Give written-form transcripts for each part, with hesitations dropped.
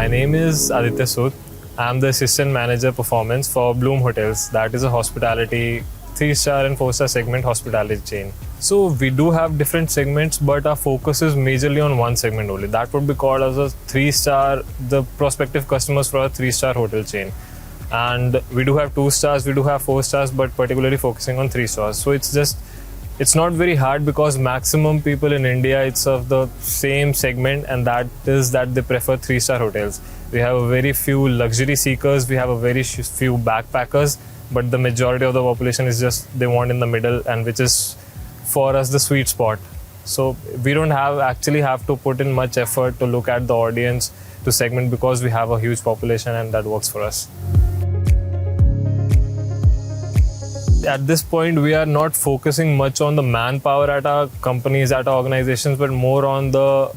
name is Aditya Sood. I'm the Assistant Manager Performance for Bloom Hotels. That is a hospitality 3-star and 4-star segment hospitality chain. So we do have different segments, but our focus is majorly on one segment only. That would be called as a 3-star, the prospective customers for a 3-star hotel chain. And we do have 2 stars, we do have 4 stars, but particularly focusing on 3 stars. So it's not very hard because maximum people in India, it's of the same segment, and that is that they prefer 3-star hotels. We have a very few luxury seekers, we have a very few backpackers, but the majority of the population is just they want in the middle, and which is for us the sweet spot. So we don't actually have to put in much effort to look at the audience to segment because we have a huge population and that works for us. At this point, we are not focusing much on the manpower at our companies, at our organizations, but more on the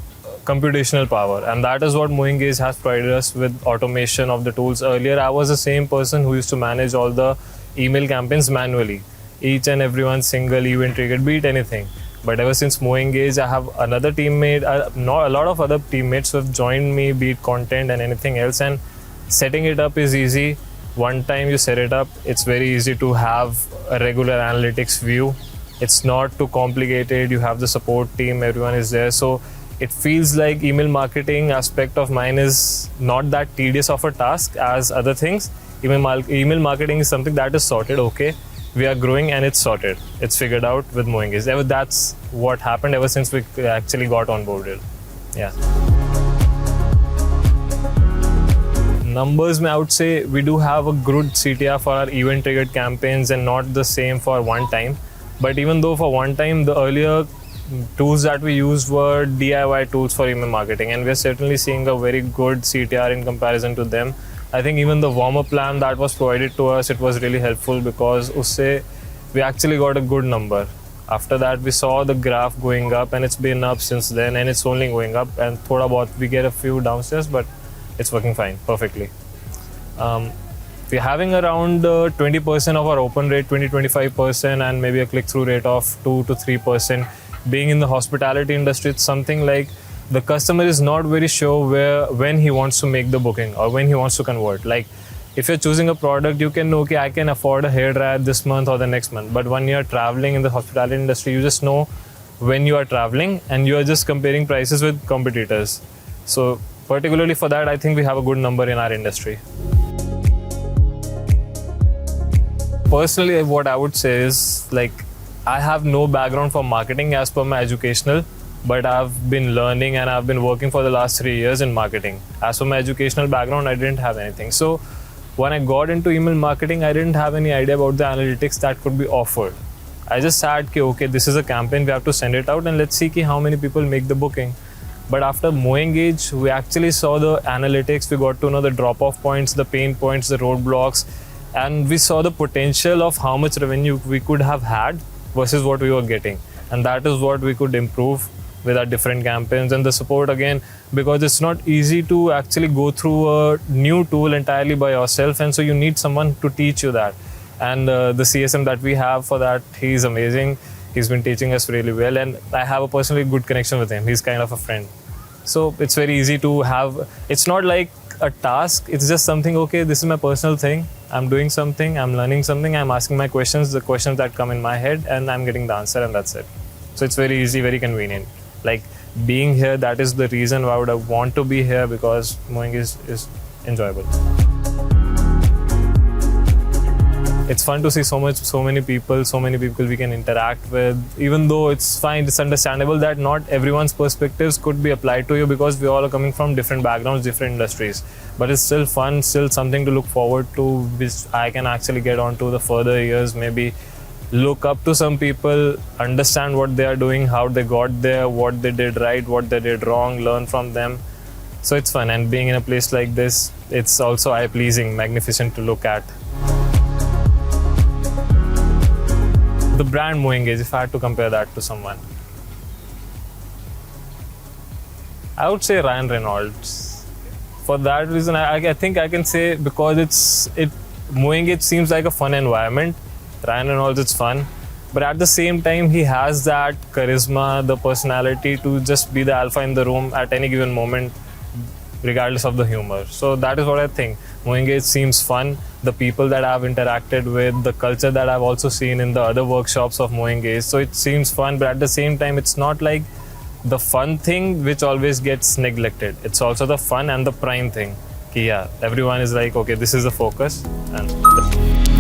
computational power. And that is what MoEngage has provided us with automation of the tools. Earlier, I was the same person who used to manage all the email campaigns manually. Each and every one single event triggered, be it anything. But ever since MoEngage, I have another teammate, a lot of other teammates who have joined me, be it content and anything else. And setting it up is easy. One time you set it up, it's very easy to have a regular analytics view. It's not too complicated. You have the support team, everyone is there. So it feels like email marketing aspect of mine is not that tedious of a task as other things. Email marketing is something that is sorted. Okay, we are growing and it's sorted. It's figured out with MoEngage. That's what happened ever since we actually got onboarded. Yeah. Numbers, I would say we do have a good CTR for our event triggered campaigns and not the same for one time. But even though for one time, the earlier tools that we used were DIY tools for email marketing, and we're certainly seeing a very good CTR in comparison to them. I think even the warm-up plan that was provided to us, it was really helpful because usse we actually got a good number. After that, we saw the graph going up and it's been up since then, and it's only going up, and thoda bahut we get a few downstairs, but it's working fine, perfectly. We're having around 20% of our open rate, 20-25%, and maybe a click-through rate of 2 to 3%. Being in the hospitality industry, it's something like the customer is not very sure when he wants to make the booking or when he wants to convert. Like if you're choosing a product, you can know, okay, I can afford a hairdryer this month or the next month. But when you're traveling in the hospitality industry, you just know when you are traveling and you are just comparing prices with competitors. So particularly for that, I think we have a good number in our industry. Personally, what I would say is, like, I have no background for marketing as per my educational, but I've been learning and I've been working for the last 3 years in marketing. As for my educational background, I didn't have anything. So when I got into email marketing, I didn't have any idea about the analytics that could be offered. I just said, okay, this is a campaign, we have to send it out and let's see how many people make the booking. But after MoEngage, we actually saw the analytics, we got to know the drop-off points, the pain points, the roadblocks, and we saw the potential of how much revenue we could have had versus what we were getting. And that is what we could improve with our different campaigns and the support again, because it's not easy to actually go through a new tool entirely by yourself, and so you need someone to teach you that. And the CSM that we have for that, he's amazing. He's been teaching us really well, and I have a personally good connection with him. He's kind of a friend. So it's very easy to have, it's not like a task, it's just something, okay, this is my personal thing. I'm doing something, I'm learning something, I'm asking my questions, the questions that come in my head, and I'm getting the answer, and that's it. So it's very easy, very convenient. Like being here, that is the reason why I would want to be here, because MoEngage is enjoyable. It's fun to see so many people we can interact with. Even though it's fine, it's understandable that not everyone's perspectives could be applied to you because we all are coming from different backgrounds, different industries. But it's still fun, still something to look forward to, which I can actually get onto the further years, maybe look up to some people, understand what they are doing, how they got there, what they did right, what they did wrong, learn from them. So it's fun, and being in a place like this, it's also eye-pleasing, magnificent to look at. The brand MoEngage, if I had to compare that to someone, I would say Ryan Reynolds. For that reason, I think I can say, because MoEngage seems like a fun environment. Ryan Reynolds, it's fun, but at the same time, he has that charisma, the personality to just be the alpha in the room at any given moment. regardless of the humor. So that is what I think. MoEngage seems fun. The people that I've interacted with, the culture that I've also seen in the other workshops of MoEngage, so it seems fun, but at the same time, it's not like the fun thing which always gets neglected. It's also the fun and the prime thing. Yeah, everyone is like, okay, this is the focus. And